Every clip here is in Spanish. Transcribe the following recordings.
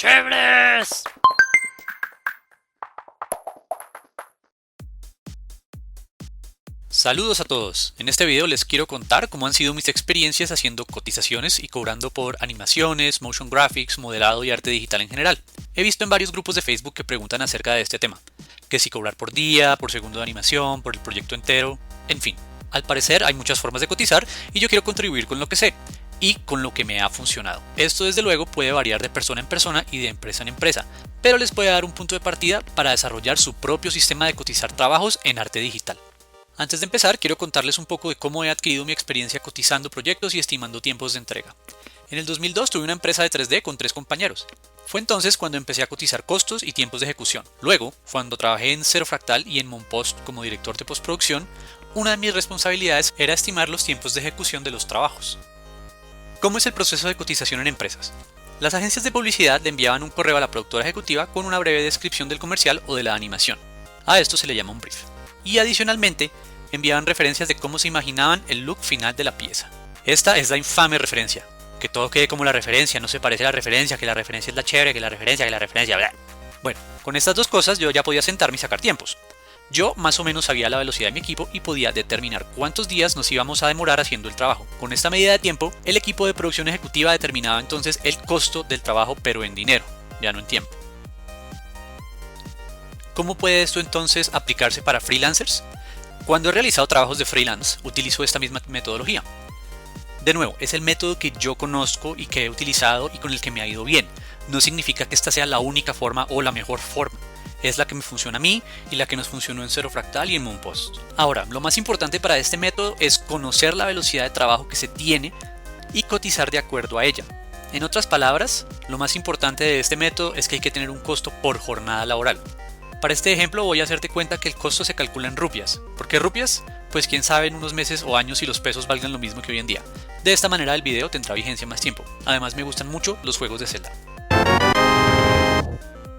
¡Chéveres! Saludos a todos. En este video les quiero contar cómo han sido mis experiencias haciendo cotizaciones y cobrando por animaciones, motion graphics, modelado y arte digital en general. He visto en varios grupos de Facebook que preguntan acerca de este tema, que si cobrar por día, por segundo de animación, por el proyecto entero, en fin. Al parecer hay muchas formas de cotizar y yo quiero contribuir con lo que sé y con lo que me ha funcionado. Esto desde luego puede variar de persona en persona y de empresa en empresa, pero les puede dar un punto de partida para desarrollar su propio sistema de cotizar trabajos en arte digital. Antes de empezar, quiero contarles un poco de cómo he adquirido mi experiencia cotizando proyectos y estimando tiempos de entrega. En el 2002 tuve una empresa de 3D con 3 compañeros. Fue entonces cuando empecé a cotizar costos y tiempos de ejecución. Luego, cuando trabajé en Zero Fractal y en Monpost como director de postproducción, una de mis responsabilidades era estimar los tiempos de ejecución de los trabajos. ¿Cómo es el proceso de cotización en empresas? Las agencias de publicidad le enviaban un correo a la productora ejecutiva con una breve descripción del comercial o de la animación. A esto se le llama un brief. Y adicionalmente, enviaban referencias de cómo se imaginaban el look final de la pieza. Esta es la infame referencia. Que todo quede como la referencia, no se parece a la referencia, que la referencia es la chévere, que la referencia, bla. Bueno, con estas dos cosas yo ya podía sentarme y sacar tiempos. Yo más o menos sabía la velocidad de mi equipo y podía determinar cuántos días nos íbamos a demorar haciendo el trabajo. Con esta medida de tiempo, el equipo de producción ejecutiva determinaba entonces el costo del trabajo, pero en dinero, ya no en tiempo. ¿Cómo puede esto entonces aplicarse para freelancers? Cuando he realizado trabajos de freelance, utilizo esta misma metodología. De nuevo, es el método que yo conozco y que he utilizado y con el que me ha ido bien. No significa que esta sea la única forma o la mejor forma. Es la que me funciona a mí y la que nos funcionó en Zero Fractal y en Monpost. Ahora, lo más importante para este método es conocer la velocidad de trabajo que se tiene y cotizar de acuerdo a ella. En otras palabras, lo más importante de este método es que hay que tener un costo por jornada laboral. Para este ejemplo voy a hacerte cuenta que el costo se calcula en rupias. ¿Por qué rupias? Pues quién sabe en unos meses o años si los pesos valgan lo mismo que hoy en día. De esta manera el video tendrá vigencia más tiempo. Además me gustan mucho los juegos de Zelda.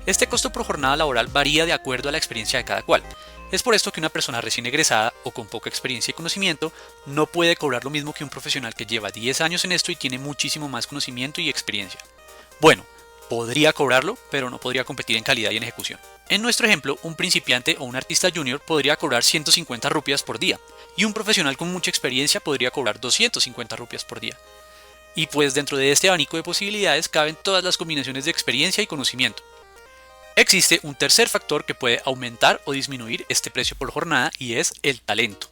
Este costo por jornada laboral varía de acuerdo a la experiencia de cada cual. Es por esto que una persona recién egresada o con poca experiencia y conocimiento no puede cobrar lo mismo que un profesional que lleva 10 años en esto y tiene muchísimo más conocimiento y experiencia. Bueno, podría cobrarlo, pero no podría competir en calidad y en ejecución. En nuestro ejemplo, un principiante o un artista junior podría cobrar 150 rupias por día y un profesional con mucha experiencia podría cobrar 250 rupias por día. Y pues dentro de este abanico de posibilidades caben todas las combinaciones de experiencia y conocimiento. Existe un tercer factor que puede aumentar o disminuir este precio por jornada y es el talento.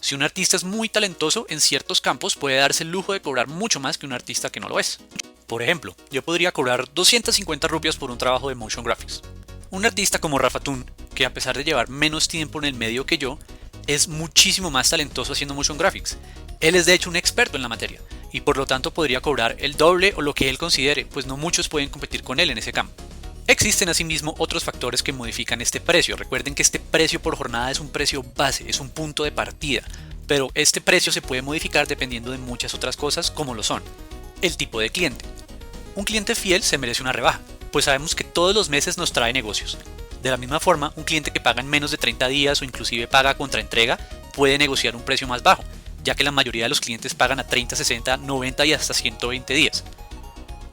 Si un artista es muy talentoso en ciertos campos puede darse el lujo de cobrar mucho más que un artista que no lo es. Por ejemplo, yo podría cobrar 250 rupias por un trabajo de motion graphics. Un artista como Rafatun, que a pesar de llevar menos tiempo en el medio que yo, es muchísimo más talentoso haciendo motion graphics. Él es de hecho un experto en la materia, y por lo tanto podría cobrar el doble o lo que él considere, pues no muchos pueden competir con él en ese campo. Existen asimismo otros factores que modifican este precio. Recuerden que este precio por jornada es un precio base, es un punto de partida, pero este precio se puede modificar dependiendo de muchas otras cosas como lo son. El tipo de cliente. Un cliente fiel se merece una rebaja, pues sabemos que todos los meses nos trae negocios. De la misma forma, un cliente que paga en menos de 30 días o inclusive paga contra entrega puede negociar un precio más bajo, ya que la mayoría de los clientes pagan a 30, 60, 90 y hasta 120 días.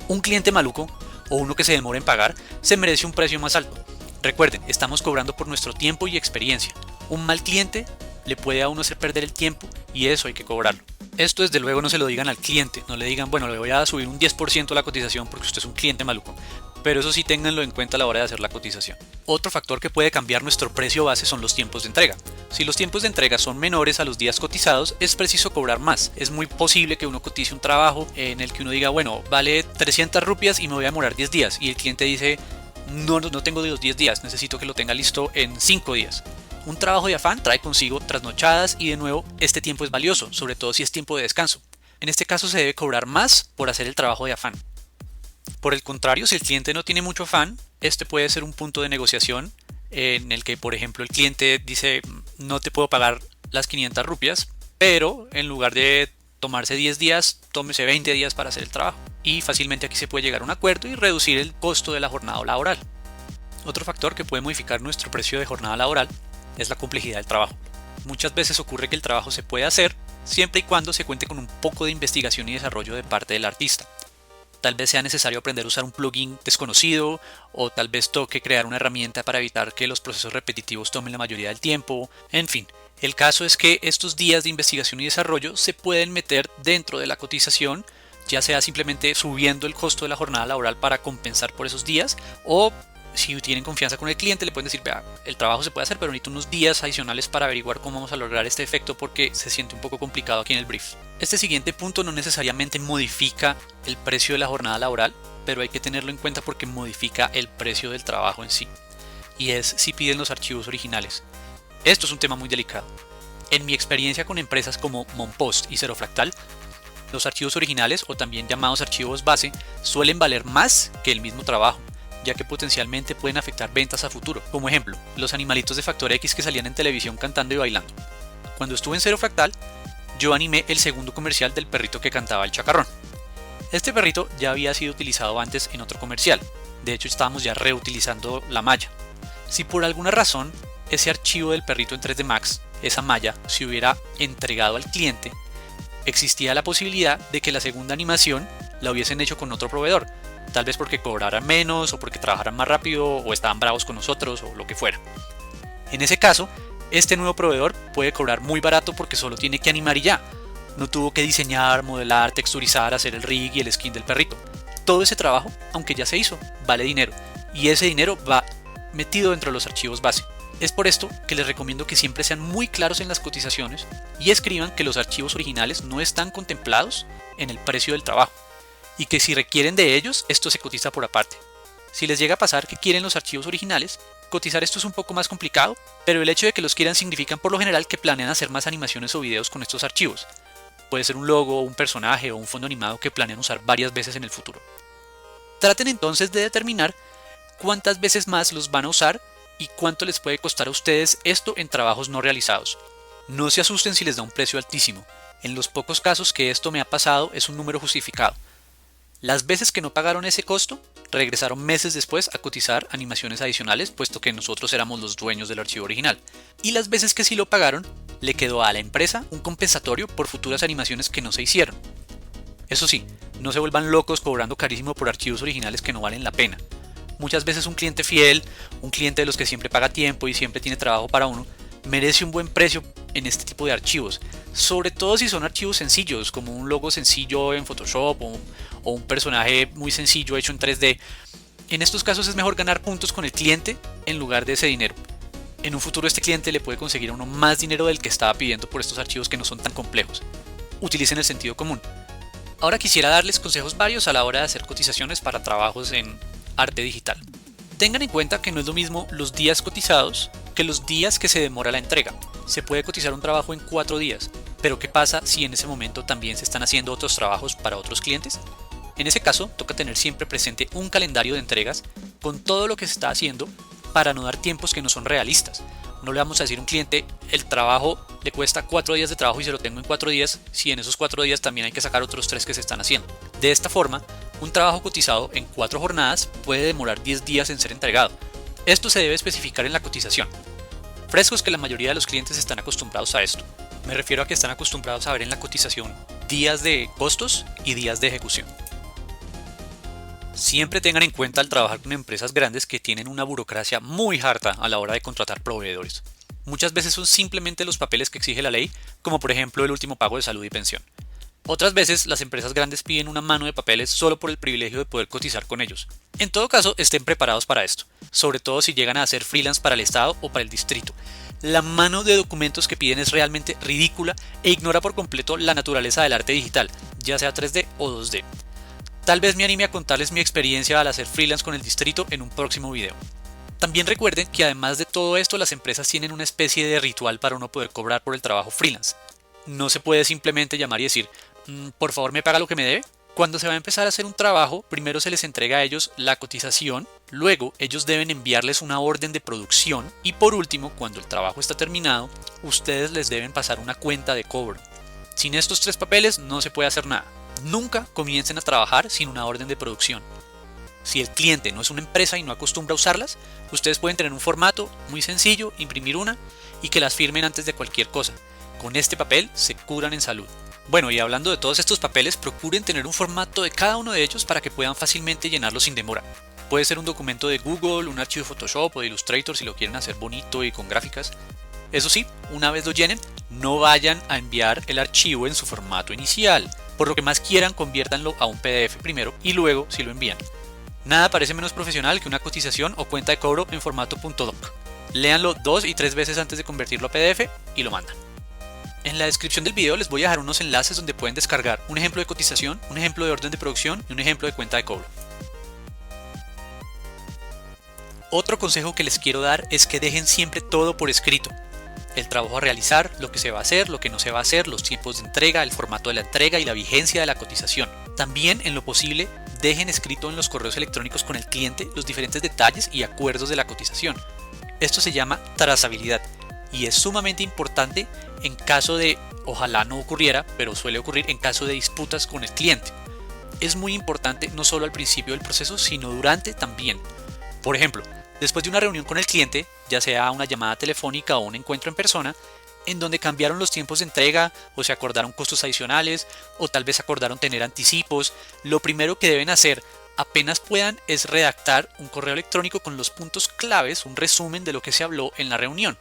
Un cliente maluco o uno que se demora en pagar se merece un precio más alto. Recuerden, estamos cobrando por nuestro tiempo y experiencia. Un mal cliente le puede a uno hacer perder el tiempo y eso hay que cobrarlo. Esto desde luego no se lo digan al cliente, no le digan, bueno, le voy a subir un 10% la cotización porque usted es un cliente maluco. Pero eso sí ténganlo en cuenta a la hora de hacer la cotización. Otro factor que puede cambiar nuestro precio base son los tiempos de entrega. Si los tiempos de entrega son menores a los días cotizados, es preciso cobrar más. Es muy posible que uno cotice un trabajo en el que uno diga, bueno, vale 300 rupias y me voy a demorar 10 días. Y el cliente dice, no tengo de los 10 días, necesito que lo tenga listo en 5 días. Un trabajo de afán trae consigo trasnochadas y de nuevo este tiempo es valioso, sobre todo si es tiempo de descanso. En este caso se debe cobrar más por hacer el trabajo de afán. Por el contrario, si el cliente no tiene mucho afán, este puede ser un punto de negociación en el que, por ejemplo, el cliente dice no te puedo pagar las 500 rupias, pero en lugar de tomarse 10 días, tómese 20 días para hacer el trabajo. Y fácilmente aquí se puede llegar a un acuerdo y reducir el costo de la jornada laboral. Otro factor que puede modificar nuestro precio de jornada laboral es la complejidad del trabajo. Muchas veces ocurre que el trabajo se puede hacer siempre y cuando se cuente con un poco de investigación y desarrollo de parte del artista. Tal vez sea necesario aprender a usar un plugin desconocido, o tal vez toque crear una herramienta para evitar que los procesos repetitivos tomen la mayoría del tiempo. En fin, el caso es que estos días de investigación y desarrollo se pueden meter dentro de la cotización, ya sea simplemente subiendo el costo de la jornada laboral para compensar por esos días, o si tienen confianza con el cliente le pueden decir, vea, el trabajo se puede hacer, pero necesito unos días adicionales para averiguar cómo vamos a lograr este efecto porque se siente un poco complicado aquí en el brief. Este siguiente punto no necesariamente modifica el precio de la jornada laboral, pero hay que tenerlo en cuenta porque modifica el precio del trabajo en sí, y es si piden los archivos originales. Esto es un tema muy delicado. En mi experiencia con empresas como Monpost y Zerofractal, los archivos originales, o también llamados archivos base, suelen valer más que el mismo trabajo, ya que potencialmente pueden afectar ventas a futuro. Como ejemplo, los animalitos de Factor X que salían en televisión cantando y bailando. Cuando estuve en Zerofractal, yo animé el segundo comercial del perrito que cantaba el chacarrón. Este perrito ya había sido utilizado antes en otro comercial, de hecho estábamos ya reutilizando la malla. Si por alguna razón ese archivo del perrito en 3D Max, esa malla, se hubiera entregado al cliente, existía la posibilidad de que la segunda animación la hubiesen hecho con otro proveedor, tal vez porque cobraran menos o porque trabajaran más rápido o estaban bravos con nosotros o lo que fuera. En ese caso, este nuevo proveedor puede cobrar muy barato porque solo tiene que animar y ya. No tuvo que diseñar, modelar, texturizar, hacer el rig y el skin del perrito. Todo ese trabajo, aunque ya se hizo, vale dinero, y ese dinero va metido dentro de los archivos base. Es por esto que les recomiendo que siempre sean muy claros en las cotizaciones y escriban que los archivos originales no están contemplados en el precio del trabajo, y que si requieren de ellos, esto se cotiza por aparte. Si les llega a pasar que quieren los archivos originales, cotizar esto es un poco más complicado, pero el hecho de que los quieran significa por lo general que planean hacer más animaciones o videos con estos archivos. Puede ser un logo, un personaje o un fondo animado que planean usar varias veces en el futuro. Traten entonces de determinar cuántas veces más los van a usar y cuánto les puede costar a ustedes esto en trabajos no realizados. No se asusten si les da un precio altísimo. En los pocos casos que esto me ha pasado es un número justificado. Las veces que no pagaron ese costo, regresaron meses después a cotizar animaciones adicionales, puesto que nosotros éramos los dueños del archivo original. Y las veces que sí lo pagaron, le quedó a la empresa un compensatorio por futuras animaciones que no se hicieron. Eso sí, no se vuelvan locos cobrando carísimo por archivos originales que no valen la pena. Muchas veces un cliente fiel, un cliente de los que siempre paga tiempo y siempre tiene trabajo para uno, merece un buen precio en este tipo de archivos, sobre todo si son archivos sencillos, como un logo sencillo en Photoshop o un personaje muy sencillo hecho en 3D. En estos casos es mejor ganar puntos con el cliente en lugar de ese dinero. En un futuro este cliente le puede conseguir a uno más dinero del que estaba pidiendo por estos archivos que no son tan complejos. Utilicen el sentido común. Ahora quisiera darles consejos varios a la hora de hacer cotizaciones para trabajos en arte digital. Tengan en cuenta que no es lo mismo los días cotizados que los días que se demora la entrega. Se puede cotizar un trabajo en 4 días, pero ¿qué pasa si en ese momento también se están haciendo otros trabajos para otros clientes? En ese caso, toca tener siempre presente un calendario de entregas con todo lo que se está haciendo para no dar tiempos que no son realistas. No le vamos a decir a un cliente, el trabajo le cuesta 4 días de trabajo y se lo tengo en 4 días, si en esos 4 días también hay que sacar otros 3 que se están haciendo. De esta forma, un trabajo cotizado en 4 jornadas puede demorar 10 días en ser entregado. Esto se debe especificar en la cotización. Frescos que la mayoría de los clientes están acostumbrados a esto. Me refiero a que están acostumbrados a ver en la cotización días de costos y días de ejecución. Siempre tengan en cuenta al trabajar con empresas grandes que tienen una burocracia muy harta a la hora de contratar proveedores. Muchas veces son simplemente los papeles que exige la ley, como por ejemplo el último pago de salud y pensión. Otras veces las empresas grandes piden una mano de papeles solo por el privilegio de poder cotizar con ellos. En todo caso, estén preparados para esto, sobre todo si llegan a hacer freelance para el Estado o para el distrito. La mano de documentos que piden es realmente ridícula e ignora por completo la naturaleza del arte digital, ya sea 3D o 2D. Tal vez me anime a contarles mi experiencia al hacer freelance con el distrito en un próximo video. También recuerden que además de todo esto, las empresas tienen una especie de ritual para uno poder cobrar por el trabajo freelance. No se puede simplemente llamar y decir, por favor me paga lo que me debe. Cuando se va a empezar a hacer un trabajo, primero se les entrega a ellos la cotización, luego ellos deben enviarles una orden de producción y por último, cuando el trabajo está terminado, ustedes les deben pasar una cuenta de cobro. Sin estos 3 papeles no se puede hacer nada. Nunca comiencen a trabajar sin una orden de producción. Si el cliente no es una empresa y no acostumbra a usarlas, ustedes pueden tener un formato muy sencillo, imprimir una y que las firmen antes de cualquier cosa. Con este papel se curan en salud. Bueno, y hablando de todos estos papeles, procuren tener un formato de cada uno de ellos para que puedan fácilmente llenarlo sin demora. Puede ser un documento de Google, un archivo de Photoshop o de Illustrator si lo quieren hacer bonito y con gráficas. Eso sí, una vez lo llenen, no vayan a enviar el archivo en su formato inicial. Por lo que más quieran, conviértanlo a un PDF primero y luego si lo envían. Nada parece menos profesional que una cotización o cuenta de cobro en formato .doc. Léanlo 2 y 3 veces antes de convertirlo a PDF y lo mandan. En la descripción del video les voy a dejar unos enlaces donde pueden descargar un ejemplo de cotización, un ejemplo de orden de producción y un ejemplo de cuenta de cobro. Otro consejo que les quiero dar es que dejen siempre todo por escrito. El trabajo a realizar, lo que se va a hacer, lo que no se va a hacer, los tiempos de entrega, el formato de la entrega y la vigencia de la cotización. También, en lo posible, dejen escrito en los correos electrónicos con el cliente los diferentes detalles y acuerdos de la cotización. Esto se llama trazabilidad y es sumamente importante en caso de, ojalá no ocurriera, pero suele ocurrir en caso de disputas con el cliente. Es muy importante no solo al principio del proceso, sino durante también. Por ejemplo, después de una reunión con el cliente, ya sea una llamada telefónica o un encuentro en persona, en donde cambiaron los tiempos de entrega o se acordaron costos adicionales o tal vez acordaron tener anticipos, lo primero que deben hacer apenas puedan es redactar un correo electrónico con los puntos claves, un resumen de lo que se habló en la reunión.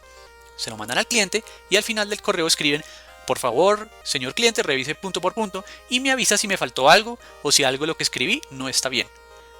Se lo mandan al cliente y al final del correo escriben: por favor, señor cliente, revise punto por punto y me avisa si me faltó algo o si algo de lo que escribí no está bien.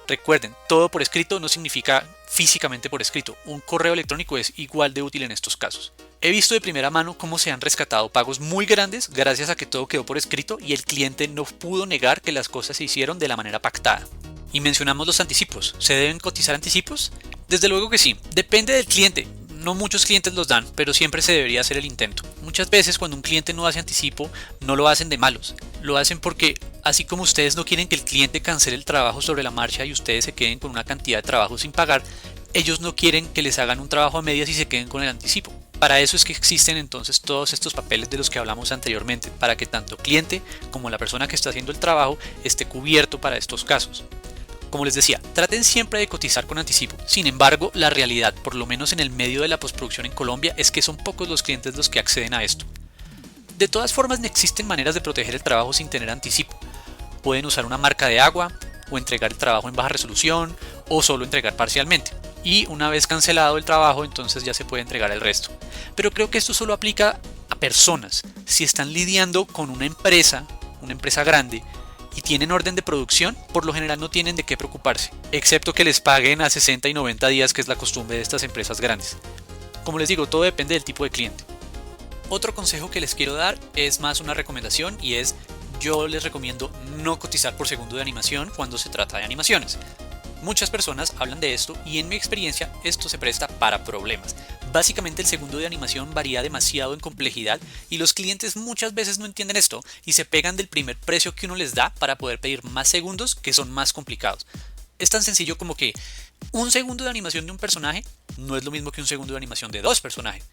Recuerden, todo por escrito no significa físicamente por escrito. Un correo electrónico es igual de útil en estos casos. He visto de primera mano cómo se han rescatado pagos muy grandes gracias a que todo quedó por escrito y el cliente no pudo negar que las cosas se hicieron de la manera pactada. Y mencionamos los anticipos. ¿Se deben cotizar anticipos? Desde luego que sí. Depende del cliente. No muchos clientes los dan, pero siempre se debería hacer el intento. Muchas veces cuando un cliente no hace anticipo, no lo hacen de malos. Lo hacen porque, así como ustedes no quieren que el cliente cancele el trabajo sobre la marcha y ustedes se queden con una cantidad de trabajo sin pagar, ellos no quieren que les hagan un trabajo a medias y se queden con el anticipo. Para eso es que existen entonces todos estos papeles de los que hablamos anteriormente, para que tanto cliente como la persona que está haciendo el trabajo esté cubierto para estos casos. Como les decía, traten siempre de cotizar con anticipo. Sin embargo, la realidad, por lo menos en el medio de la postproducción en Colombia, es que son pocos los clientes los que acceden a esto. De todas formas, no existen maneras de proteger el trabajo sin tener anticipo. Pueden usar una marca de agua, o entregar el trabajo en baja resolución, o solo entregar parcialmente. Y una vez cancelado el trabajo, entonces ya se puede entregar el resto. Pero creo que esto solo aplica a personas. Si están lidiando con una empresa grande, y tienen orden de producción, por lo general no tienen de qué preocuparse, excepto que les paguen a 60 y 90 días, que es la costumbre de estas empresas grandes. Como les digo, todo depende del tipo de cliente. Otro consejo que les quiero dar es más una recomendación y es: yo les recomiendo no cotizar por segundo de animación cuando se trata de animaciones. Muchas personas hablan de esto y en mi experiencia esto se presta para problemas. Básicamente el segundo de animación varía demasiado en complejidad y los clientes muchas veces no entienden esto y se pegan del primer precio que uno les da para poder pedir más segundos, que son más complicados. Es tan sencillo como que un segundo de animación de un personaje no es lo mismo que un segundo de animación de dos personajes.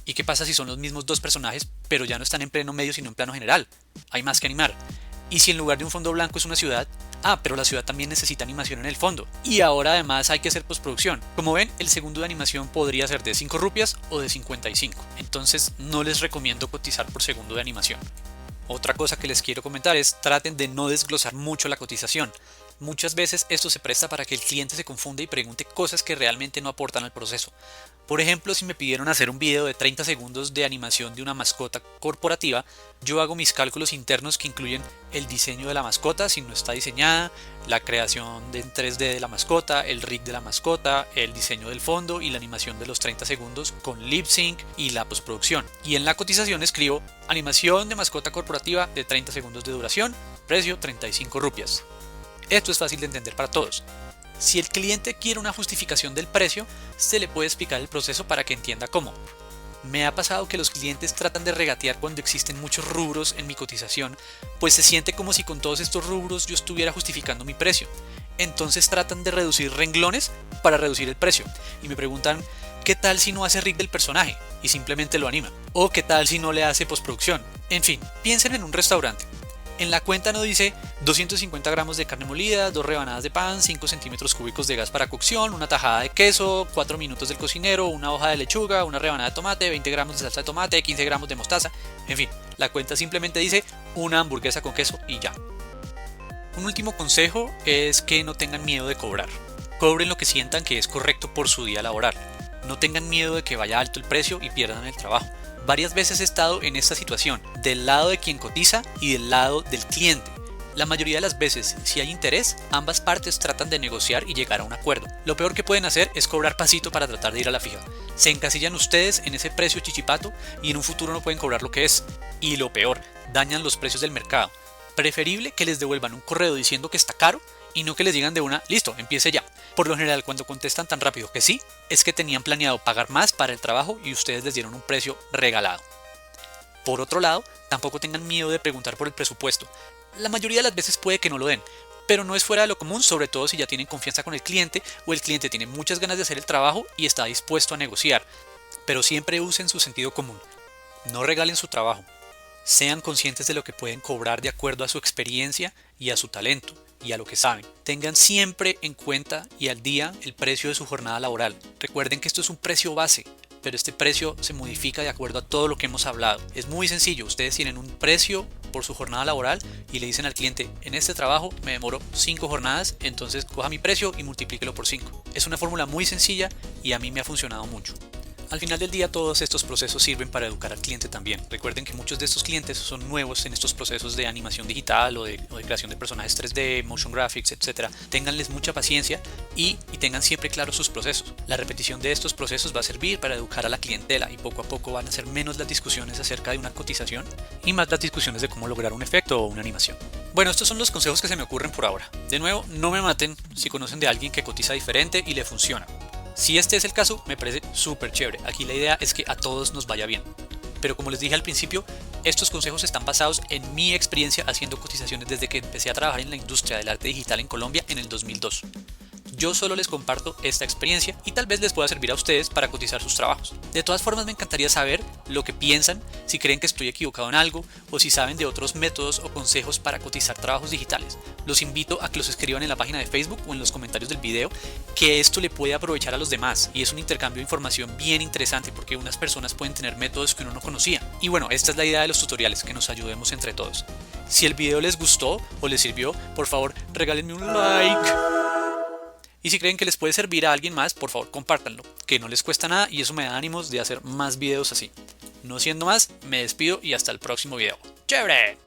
¿Y qué pasa si son los mismos dos personajes pero ya no están en plano medio sino en plano general? Hay más que animar. ¿Y si en lugar de un fondo blanco es una ciudad? Pero la ciudad también necesita animación en el fondo. Y ahora además hay que hacer postproducción. Como ven, el segundo de animación podría ser de 5 rupias o de 55. Entonces no les recomiendo cotizar por segundo de animación. Otra cosa que les quiero comentar es: traten de no desglosar mucho la cotización. Muchas veces esto se presta para que el cliente se confunda y pregunte cosas que realmente no aportan al proceso. Por ejemplo, si me pidieron hacer un video de 30 segundos de animación de una mascota corporativa, yo hago mis cálculos internos que incluyen el diseño de la mascota si no está diseñada, la creación en 3D de la mascota, el rig de la mascota, el diseño del fondo y la animación de los 30 segundos con lip sync y la postproducción. Y en la cotización escribo: animación de mascota corporativa de 30 segundos de duración, precio 35 rupias. Esto es fácil de entender para todos. Si el cliente quiere una justificación del precio, se le puede explicar el proceso para que entienda cómo. Me ha pasado que los clientes tratan de regatear cuando existen muchos rubros en mi cotización, pues se siente como si con todos estos rubros yo estuviera justificando mi precio. Entonces tratan de reducir renglones para reducir el precio y me preguntan: ¿qué tal si no hace rig del personaje y simplemente lo anima? ¿O qué tal si no le hace postproducción? En fin, piensen en un restaurante. En la cuenta no dice 250 gramos de carne molida, 2 rebanadas de pan, 5 centímetros cúbicos de gas para cocción, una tajada de queso, 4 minutos del cocinero, una hoja de lechuga, una rebanada de tomate, 20 gramos de salsa de tomate, 15 gramos de mostaza. En fin, La cuenta simplemente dice una hamburguesa con queso y ya. Un último consejo es que no tengan miedo de cobrar. Cobren lo que sientan que es correcto por su día laboral. No tengan miedo de que vaya alto el precio y pierdan el trabajo. Varias veces he estado en esta situación, del lado de quien cotiza y del lado del cliente. La mayoría de las veces, si hay interés, ambas partes tratan de negociar y llegar a un acuerdo. Lo peor que pueden hacer es cobrar pasito para tratar de ir a la fija. Se encasillan ustedes en ese precio chichipato y en un futuro no pueden cobrar lo que es. Y lo peor, dañan los precios del mercado. Preferible que les devuelvan un correo diciendo que está caro y no que les digan de una, listo, empiece ya. Por lo general, cuando contestan tan rápido que sí, es que tenían planeado pagar más para el trabajo y ustedes les dieron un precio regalado. Por otro lado, tampoco tengan miedo de preguntar por el presupuesto. La mayoría de las veces puede que no lo den, pero no es fuera de lo común, sobre todo si ya tienen confianza con el cliente o el cliente tiene muchas ganas de hacer el trabajo y está dispuesto a negociar. Pero siempre usen su sentido común. No regalen su trabajo. Sean conscientes de lo que pueden cobrar de acuerdo a su experiencia y a su talento y a lo que saben. Tengan siempre en cuenta y al día el precio de su jornada laboral. Recuerden que esto es un precio base, pero este precio se modifica de acuerdo a todo lo que hemos hablado. Es muy sencillo, ustedes tienen un precio por su jornada laboral y le dicen al cliente, en este trabajo me demoro 5 jornadas, entonces coja mi precio y multiplíquelo por 5. Es una fórmula muy sencilla y a mí me ha funcionado mucho. Al final del día todos estos procesos sirven para educar al cliente también. Recuerden que muchos de estos clientes son nuevos en estos procesos de animación digital o de creación de personajes 3D, motion graphics, etc. Ténganles mucha paciencia y tengan siempre claros sus procesos. La repetición de estos procesos va a servir para educar a la clientela y poco a poco van a ser menos las discusiones acerca de una cotización y más las discusiones de cómo lograr un efecto o una animación. Bueno, estos son los consejos que se me ocurren por ahora. De nuevo, no me maten si conocen de alguien que cotiza diferente y le funciona. Si este es el caso, me parece súper chévere. Aquí la idea es que a todos nos vaya bien. Pero como les dije al principio, estos consejos están basados en mi experiencia haciendo cotizaciones desde que empecé a trabajar en la industria del arte digital en Colombia en el 2002. Yo solo les comparto esta experiencia y tal vez les pueda servir a ustedes para cotizar sus trabajos. De todas formas, me encantaría saber lo que piensan, si creen que estoy equivocado en algo o si saben de otros métodos o consejos para cotizar trabajos digitales. Los invito a que los escriban en la página de Facebook o en los comentarios del video, que esto le puede aprovechar a los demás y es un intercambio de información bien interesante porque unas personas pueden tener métodos que uno no conocía. Y bueno, esta es la idea de los tutoriales, que nos ayudemos entre todos. Si el video les gustó o les sirvió, por favor regálenme un like. Y si creen que les puede servir a alguien más, por favor compártanlo, que no les cuesta nada y eso me da ánimos de hacer más videos así. No siendo más, me despido y hasta el próximo video. ¡Chévere!